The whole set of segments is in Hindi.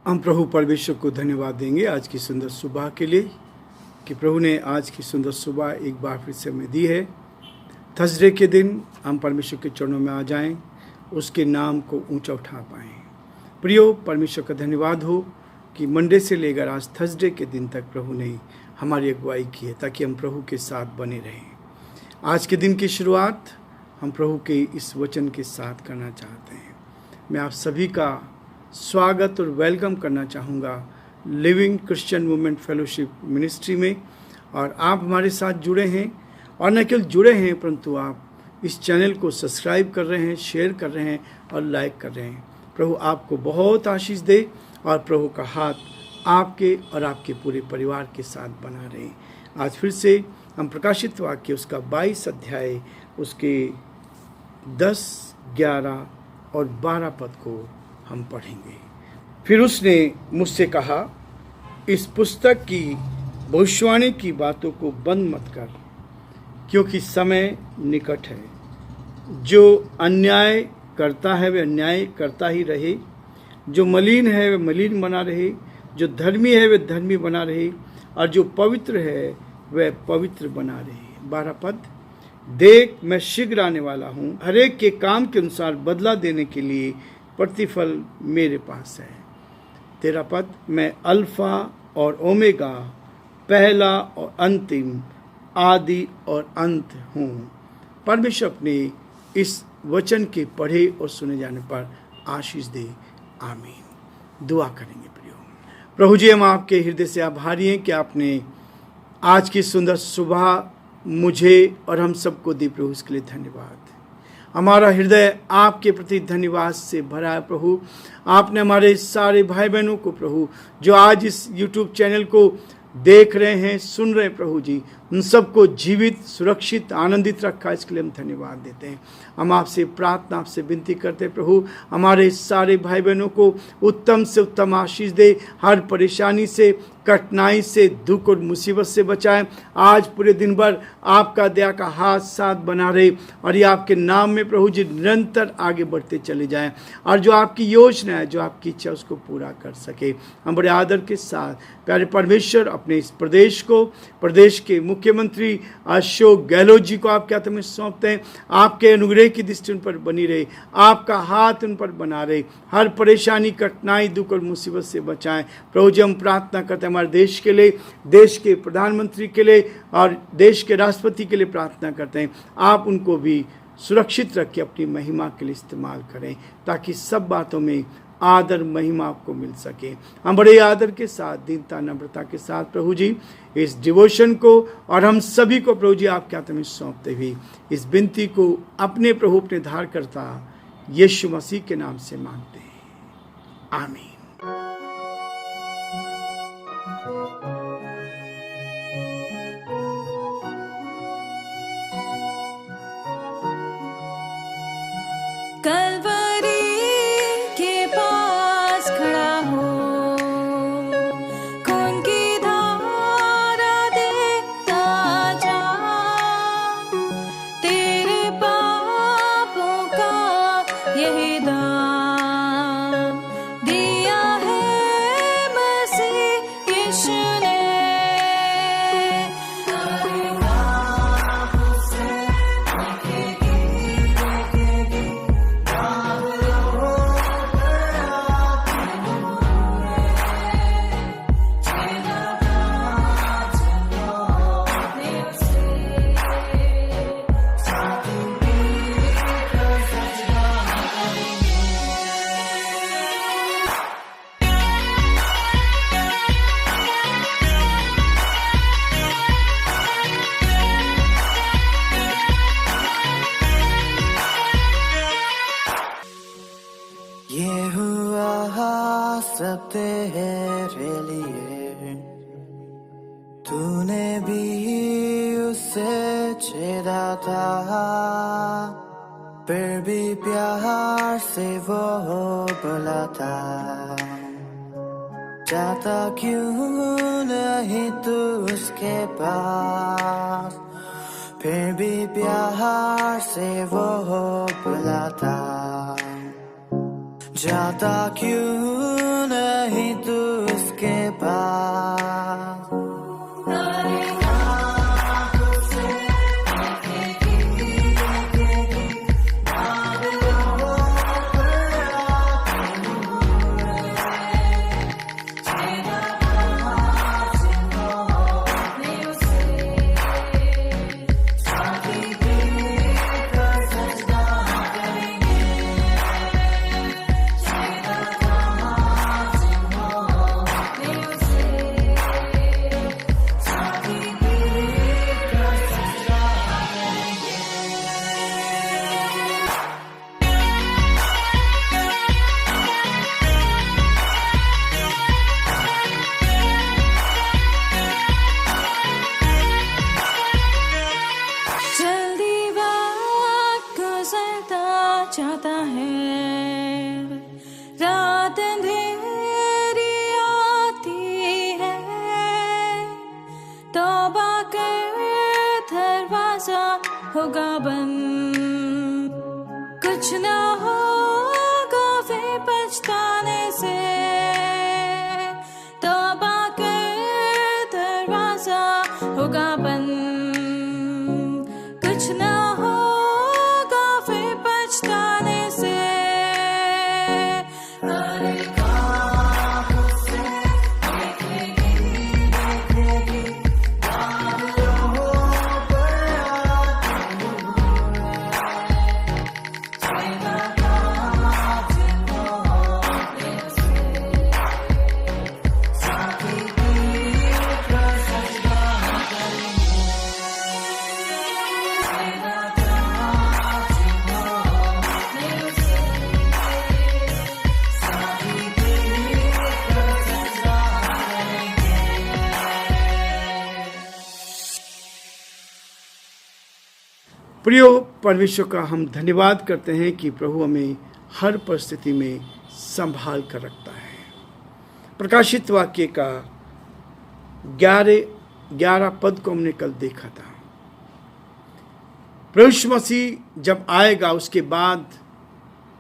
हम प्रभु परमेश्वर को धन्यवाद देंगे आज की सुंदर सुबह के लिए कि प्रभु ने आज की सुंदर सुबह एक बार फिर से हमें दी है। थर्सडे के दिन हम परमेश्वर के चरणों में आ जाएं, उसके नाम को ऊंचा उठा पाएं। प्रियो, परमेश्वर का धन्यवाद हो कि मंडे से लेकर आज थर्सडे के दिन तक प्रभु ने हमारी अगुवाई की है ताकि हम प्रभु के साथ बने रहें। आज के दिन की शुरुआत हम प्रभु के इस वचन के साथ करना चाहते हैं। मैं आप सभी का स्वागत और वेलकम करना चाहूँगा living Christian movement fellowship ministry में। और आप हमारे साथ जुड़े हैं और न केवल जुड़े हैं परंतु आप इस चैनल को सब्सक्राइब कर रहे हैं, शेयर कर रहे हैं और लाइक कर रहे हैं। प्रभु आपको बहुत आशीष दे और प्रभु का हाथ आपके और आपके पूरे परिवार के साथ बना रहे। आज फिर से हम प्रकाशित वाक्य उसका 22 अध्याय उसके 10, 11 और 12 पद को हम पढ़ेंगे। फिर उसने मुझसे कहा, इस पुस्तक की भविष्यवाणी की बातों को बंद मत कर, क्योंकि समय निकट है। जो अन्याय करता है वह अन्याय करता ही रहे, जो मलिन है वह मलिन बना रहे, जो धर्मी है वह धर्मी बना रहे, और जो पवित्र है वह पवित्र बना रहे। 12 पद, देख मैं शीघ्र आने वाला हूँ, हरेक के काम के अनुसार बदला देने के लिए प्रतिफल मेरे पास है। 13 पद, मैं अल्फा और ओमेगा, पहला और अंतिम, आदि और अंत हूँ। परमेश्वर अपने इस वचन के पढ़े और सुने जाने पर आशीष दे, आमीन। दुआ करेंगे। प्रियो प्रभु जी, हम आपके हृदय से आभारी हैं कि आपने आज की सुंदर सुबह मुझे और हम सबको दी। प्रभु इसके लिए धन्यवाद। हमारा हृदय आपके प्रति धन्यवाद से भरा है। प्रभु आपने हमारे सारे भाई बहनों को, प्रभु जो आज इस YouTube चैनल को देख रहे हैं, सुन रहे हैं, प्रभु जी उन सबको जीवित, सुरक्षित, आनंदित रखा, इसके लिए हम धन्यवाद देते हैं। हम आपसे प्रार्थना, आपसे विनती करते हैं प्रभु हमारे सारे भाई बहनों को उत्तम से उत्तम आशीष दे, हर परेशानी से, कठिनाई से, दुख और मुसीबत से बचाएं। आज पूरे दिन भर आपका दया का हाथ साथ बना रहे और ये आपके नाम में प्रभु जी निरंतर आगे बढ़ते चले जाएं और जो आपकी योजना है, जो आपकी इच्छा उसको पूरा कर सके। हम बड़े आदर के साथ प्यारे परमेश्वर अपने इस प्रदेश को, प्रदेश के मुख्यमंत्री अशोक गहलोत जी को आपके हाथ में सौंपते हैं। आपके अनुग्रह की दृष्टि उन पर बनी रहे, आपका हाथ उन पर बना रहे, हर परेशानी, कठिनाई, दुख और मुसीबत से बचाएं। प्रभु जी हम प्रार्थना करते हैं हमारे देश के लिए, देश के प्रधानमंत्री के लिए और देश के राष्ट्रपति के लिए प्रार्थना करते हैं। आप उनको भी सुरक्षित रख के अपनी महिमा के लिए इस्तेमाल करें ताकि सब बातों में आदर महिमा आपको मिल सके। हम बड़े आदर के साथ, दीनता, नम्रता के साथ प्रभु जी इस डिवोशन को और हम सभी को प्रभु जी आपके हाथ में सौंपते हुए इस विनती को अपने प्रभु, अपने धारकर्ता यीशु मसीह के नाम से मांगते हैं, आमीन। सब तेरे लिए, तूने भी उसे छेड़ा था, फिर भी प्यार से वो बोला था, जाता क्यों नहीं तू उसके पास, फिर भी प्यार से वो बोला था, जाता क्यों नहीं अंधेरी आती है, तौबा कर दरवाजा होगा बंद, कुछ ना होगा वे पछताने से, तौबा कर दरवाजा होगा बंद, कुछ ना होगा वे पछताने से। प्रियो, परमेश्वर का हम धन्यवाद करते हैं कि प्रभु हमें हर परिस्थिति में संभाल कर रखता है। प्रकाशित वाक्य का 11 पद को हमने कल देखा था। प्रभु यीशु मसीह जब आएगा उसके बाद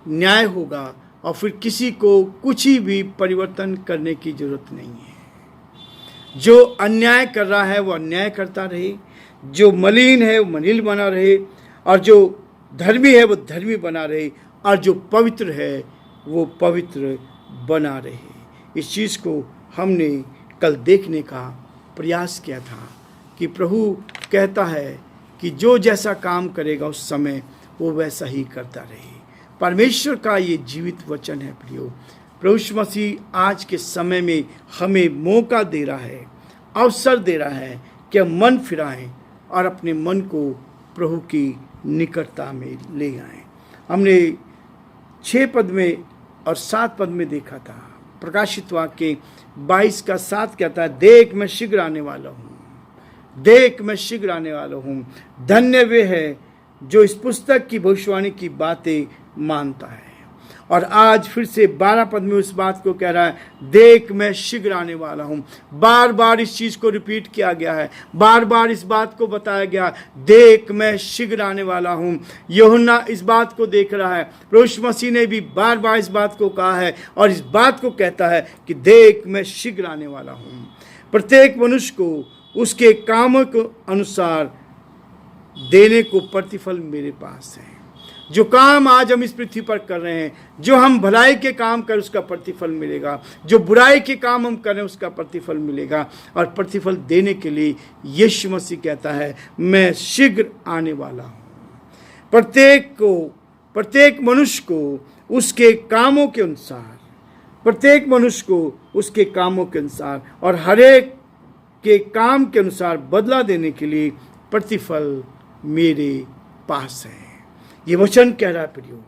न्याय होगा और फिर किसी को कुछ ही भी परिवर्तन करने की जरूरत नहीं है। जो अन्याय कर रहा है वो अन्याय करता रहे, जो मलिन है वो मलिन बना रहे, और जो धर्मी है वो धर्मी बना रहे, और जो पवित्र है वो पवित्र बना रहे। इस चीज़ को हमने कल देखने का प्रयास किया था कि प्रभु कहता है कि जो जैसा काम करेगा उस समय वो वैसा ही करता रहे। परमेश्वर का ये जीवित वचन है। प्रियो, प्रभु यीशु मसीह आज के समय में हमें मौका दे रहा है, अवसर दे रहा है कि हम मन फिराएं और अपने मन को प्रभु की निकटता में ले आएं। हमने 6 पद में और 7 पद में देखा था। प्रकाशित वाक्य 22 का 7 कहता है, देख मैं शीघ्र आने वाला हूँ, देख मैं शीघ्र आने वाला हूँ। धन्य वे है जो इस पुस्तक की भविष्यवाणी की बातें मानता है। और आज फिर से 12 पद में उस बात को कह रहा है, देख मैं शीघ्र आने वाला हूँ। बार बार इस चीज़ को रिपीट किया गया है, बार बार इस बात को बताया गया, देख मैं शीघ्र आने वाला हूँ। यूहन्ना इस बात को देख रहा है, प्रभु यीशु मसीह ने भी बार बार इस बात को कहा है और इस बात को कहता है कि देख मैं शीघ्र आने वाला हूँ। प्रत्येक मनुष्य को उसके कामों के अनुसार देने को प्रतिफल मेरे पास है। जो काम आज हम इस पृथ्वी पर कर रहे हैं, जो हम भलाई के काम कर उसका प्रतिफल मिलेगा, जो बुराई के काम हम करें उसका प्रतिफल मिलेगा। और प्रतिफल देने के लिए यीशु मसीह कहता है, मैं शीघ्र आने वाला हूँ। प्रत्येक मनुष्य को उसके कामों के अनुसार, प्रत्येक मनुष्य को उसके कामों के अनुसार और हरेक के काम के अनुसार बदला देने के लिए प्रतिफल मेरे पास है। ये वचन कह रहा है प्रियो,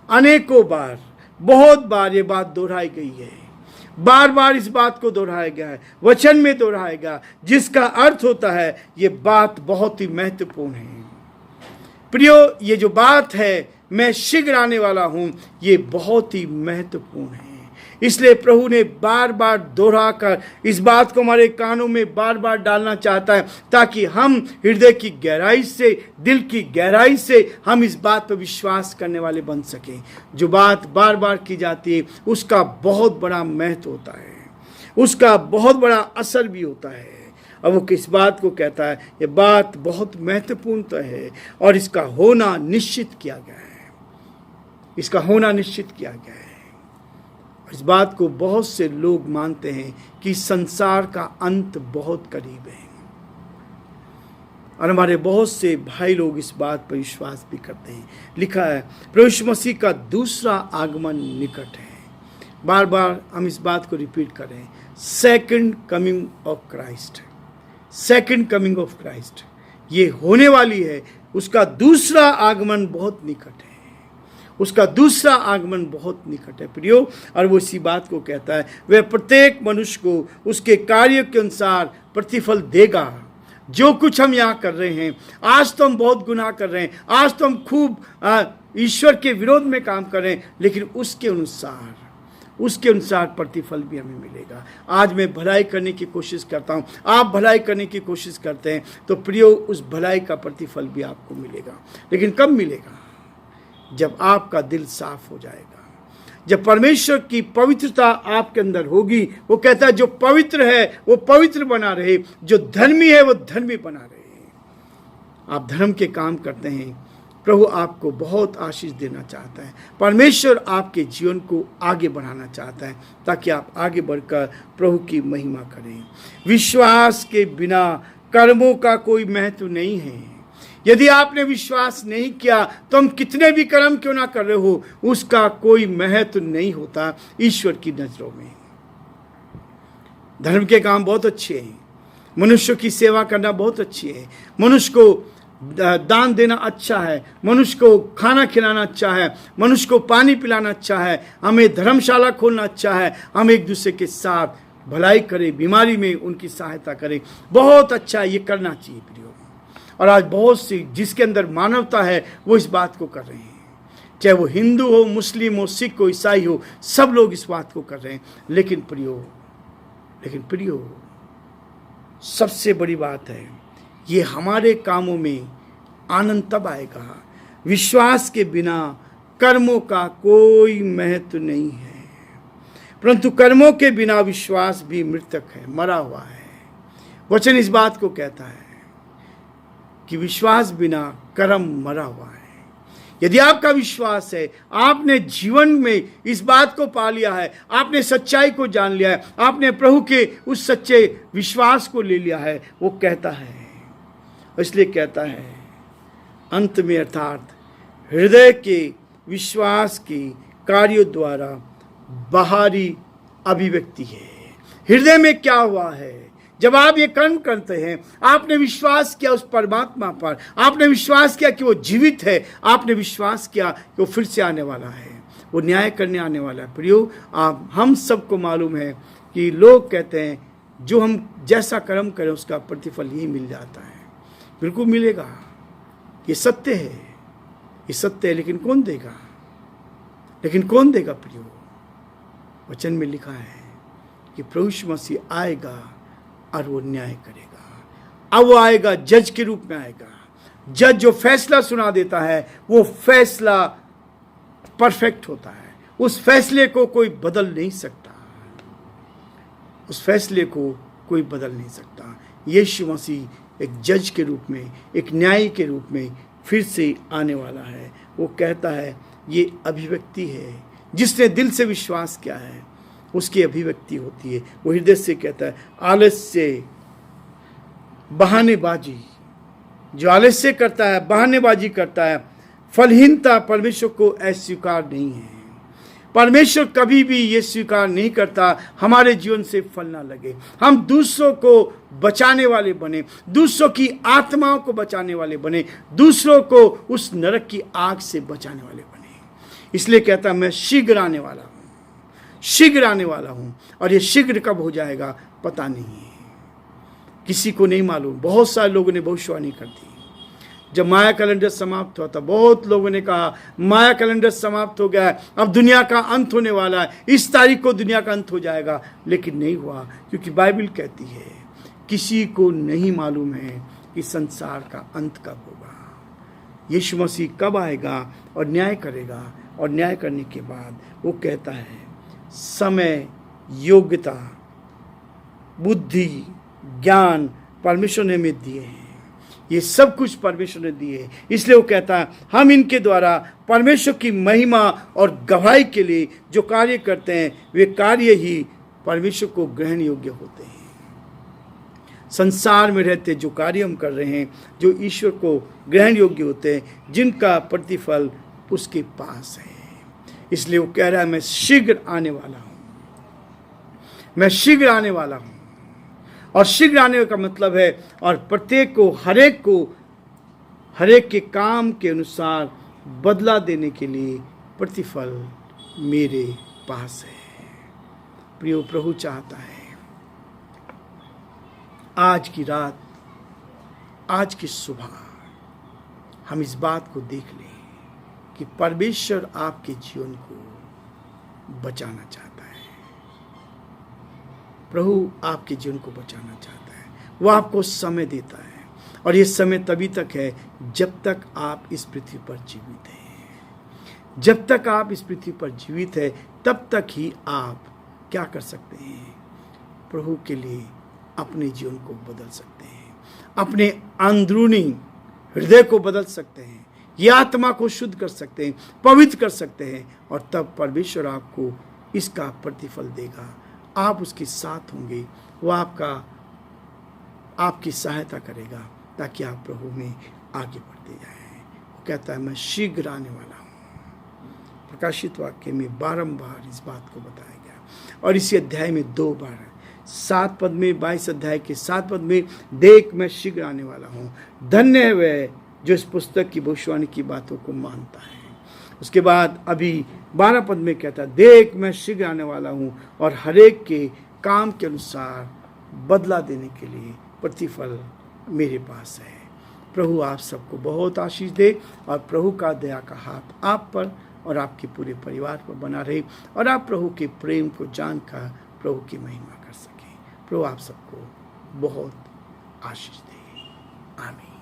अनेकों बार, बहुत बार ये बात दोहराई गई है, बार बार इस बात को दोहराया गया है, वचन में दोहराया गया, जिसका अर्थ होता है ये बात बहुत ही महत्वपूर्ण है। प्रियो, ये जो बात है मैं शीघ्र आने वाला हूँ, ये बहुत ही महत्वपूर्ण है। इसलिए प्रभु ने बार बार दोहरा कर इस बात को हमारे कानों में बार बार डालना चाहता है, ताकि हम हृदय की गहराई से, दिल की गहराई से हम इस बात पर विश्वास करने वाले बन सकें। जो बात बार बार की जाती है उसका बहुत बड़ा महत्व होता है, उसका बहुत बड़ा असर भी होता है। अब वो किस बात को कहता है, ये बात बहुत महत्वपूर्ण है और इसका होना निश्चित किया गया है, इसका होना निश्चित किया गया है। इस बात को बहुत से लोग मानते हैं कि संसार का अंत बहुत करीब है, और हमारे बहुत से भाई लोग इस बात पर विश्वास भी करते हैं। लिखा है प्रभु यीशु मसीह का दूसरा आगमन निकट है। बार बार हम इस बात को रिपीट कर रहे हैं, second coming of Christ, second coming of Christ ये होने वाली है। उसका दूसरा आगमन बहुत निकट है, उसका दूसरा आगमन बहुत निकट है प्रियो। और वो इसी बात को कहता है, वह प्रत्येक मनुष्य को उसके कार्य के अनुसार प्रतिफल देगा। जो कुछ हम यहाँ कर रहे हैं, आज तो हम बहुत गुनाह कर रहे हैं, आज तो हम खूब ईश्वर के विरोध में काम कर रहे हैं, लेकिन उसके अनुसार उसके अनुसार प्रतिफल भी हमें मिलेगा। आज मैं भलाई करने की कोशिश करता हूँ, आप भलाई करने की कोशिश करते हैं, तो प्रियो उस भलाई का प्रतिफल भी आपको मिलेगा। लेकिन कब मिलेगा? जब आपका दिल साफ हो जाएगा, जब परमेश्वर की पवित्रता आपके अंदर होगी। वो कहता है जो पवित्र है वो पवित्र बना रहे, जो धर्मी है वो धर्मी बना रहे। आप धर्म के काम करते हैं, प्रभु आपको बहुत आशीष देना चाहता है। परमेश्वर आपके जीवन को आगे बढ़ाना चाहता है ताकि आप आगे बढ़कर प्रभु की महिमा करें। विश्वास के बिना कर्मों का कोई महत्व नहीं है। यदि आपने विश्वास नहीं किया तो हम कितने भी कर्म क्यों ना कर रहे हो, उसका कोई महत्व नहीं होता ईश्वर की नजरों में। धर्म के काम बहुत अच्छे हैं, मनुष्य की सेवा करना बहुत अच्छी है, मनुष्य को दान देना अच्छा है, मनुष्य को खाना खिलाना अच्छा है, मनुष्य को पानी पिलाना अच्छा है, हमें धर्मशाला खोलना अच्छा है, हम एक दूसरे के साथ भलाई करें, बीमारी में उनकी सहायता करें, बहुत अच्छा है, ये करना चाहिए प्रियो। और आज बहुत सी जिसके अंदर मानवता है वो इस बात को कर रहे हैं, चाहे वो हिंदू हो, मुस्लिम हो, सिख हो, ईसाई हो, सब लोग इस बात को कर रहे हैं। लेकिन प्रियो सबसे बड़ी बात है, ये हमारे कामों में आनंद तब आएगा। विश्वास के बिना कर्मों का कोई महत्व नहीं है, परंतु कर्मों के बिना विश्वास भी मृतक है, मरा हुआ है। वचन इस बात को कहता है कि विश्वास बिना कर्म मरा हुआ है। यदि आपका विश्वास है, आपने जीवन में इस बात को पा लिया है, आपने सच्चाई को जान लिया है, आपने प्रभु के उस सच्चे विश्वास को ले लिया है, वो कहता है, इसलिए कहता है अंत में, अर्थात हृदय के विश्वास के कार्यों द्वारा बाहरी अभिव्यक्ति है। हृदय में क्या हुआ है? जब आप ये कर्म करते हैं, आपने विश्वास किया उस परमात्मा पर, आपने विश्वास किया कि वो जीवित है, आपने विश्वास किया कि वो फिर से आने वाला है, वो न्याय करने आने वाला है। प्रियो, आप हम सबको मालूम है कि लोग कहते हैं जो हम जैसा कर्म करें उसका प्रतिफल यही मिल जाता है। बिल्कुल मिलेगा, ये सत्य है, ये सत्य है। लेकिन कौन देगा? प्रियो? वचन में लिखा है कि प्रभु यीशु मसीह आएगा और वो न्याय करेगा। अब वो आएगा, जज के रूप में आएगा। जज जो फैसला सुना देता है वो फैसला परफेक्ट होता है, उस फैसले को कोई बदल नहीं सकता, उस फैसले को कोई बदल नहीं सकता। यीशु मसीह एक जज के रूप में, एक न्यायी के रूप में फिर से आने वाला है। वो कहता है ये अभिव्यक्ति है, जिसने दिल से विश्वास किया है उसकी अभिव्यक्ति होती है। वो हृदय से कहता है, आलस्य, बहानेबाजी, जो आलस्य करता है, बहानेबाजी करता है, फलहीनता परमेश्वर को अस्वीकार नहीं है। परमेश्वर कभी भी ये स्वीकार नहीं करता हमारे जीवन से फल ना लगे, हम दूसरों को बचाने वाले बने, दूसरों की आत्माओं को बचाने वाले बने, दूसरों को उस नरक की आग से बचाने वाले बने। इसलिए कहता मैं शीघ्र आने वाला हूँ, शीघ्र आने वाला हूँ। और ये शीघ्र कब हो जाएगा पता नहीं है, किसी को नहीं मालूम। बहुत सारे लोगों ने भविष्यवाणी कर दी। जब माया कैलेंडर समाप्त हुआ था, बहुत लोगों ने कहा माया कैलेंडर समाप्त हो गया है, अब दुनिया का अंत होने वाला है, इस तारीख को दुनिया का अंत हो जाएगा। लेकिन नहीं हुआ, क्योंकि बाइबल कहती है किसी को नहीं मालूम है कि संसार का अंत कब होगा, यीशु मसीह कब आएगा और न्याय करेगा। और न्याय करने के बाद वो कहता है समय, योग्यता, बुद्धि, ज्ञान परमेश्वर ने हमें दिए हैं, ये सब कुछ परमेश्वर ने दिए हैं। इसलिए वो कहता है हम इनके द्वारा परमेश्वर की महिमा और गवाही के लिए जो कार्य करते हैं वे कार्य ही परमेश्वर को ग्रहण योग्य होते हैं। संसार में रहते जो कार्य हम कर रहे हैं, जो ईश्वर को ग्रहण योग्य होते हैं, जिनका प्रतिफल उसके पास है। इसलिए वो कह रहा है मैं शीघ्र आने वाला हूँ, मैं शीघ्र आने वाला हूँ। और शीघ्र आने का मतलब है और प्रत्येक को, हरेक के काम के अनुसार बदला देने के लिए प्रतिफल मेरे पास है। प्रियो, प्रभु चाहता है आज की रात, आज की सुबह हम इस बात को देख लें कि परमेश्वर आपके जीवन को बचाना चाहता है। प्रभु आपके जीवन को बचाना चाहता है। वो आपको समय देता है और ये समय तभी तक है जब तक आप इस पृथ्वी पर जीवित हैं। जब तक आप इस पृथ्वी पर जीवित है तब तक ही आप क्या कर सकते हैं? प्रभु के लिए अपने जीवन को बदल सकते हैं, अपने अंदरूनी हृदय को बदल सकते हैं, ये आत्मा को शुद्ध कर सकते हैं, पवित्र कर सकते हैं और तब परमेश्वर आपको इसका प्रतिफल देगा। आप उसके साथ होंगे, वो आपकी सहायता करेगा ताकि आप प्रभु में आगे बढ़ते जाएं। वो कहता है मैं शीघ्र आने वाला हूँ। प्रकाशित वाक्य में बारंबार इस बात को बताया गया और इसी अध्याय में 2 बार है। 7 पद में, 22 अध्याय के 7 पद में, देख मैं शीघ्र आने वाला हूँ। धन्य है वह जो इस पुस्तक की भविष्यवाणी की बातों को मानता है। उसके बाद अभी 12 पद में कहता है देख मैं शीघ्र आने वाला हूँ और हरेक के काम के अनुसार बदला देने के लिए प्रतिफल मेरे पास है। प्रभु आप सबको बहुत आशीष दे और प्रभु का दया का हाथ आप पर और आपके पूरे परिवार पर बना रहे और आप प्रभु के प्रेम को जानकर प्रभु की महिमा कर सकें। प्रभु आप सबको बहुत आशीष दे। आमीन।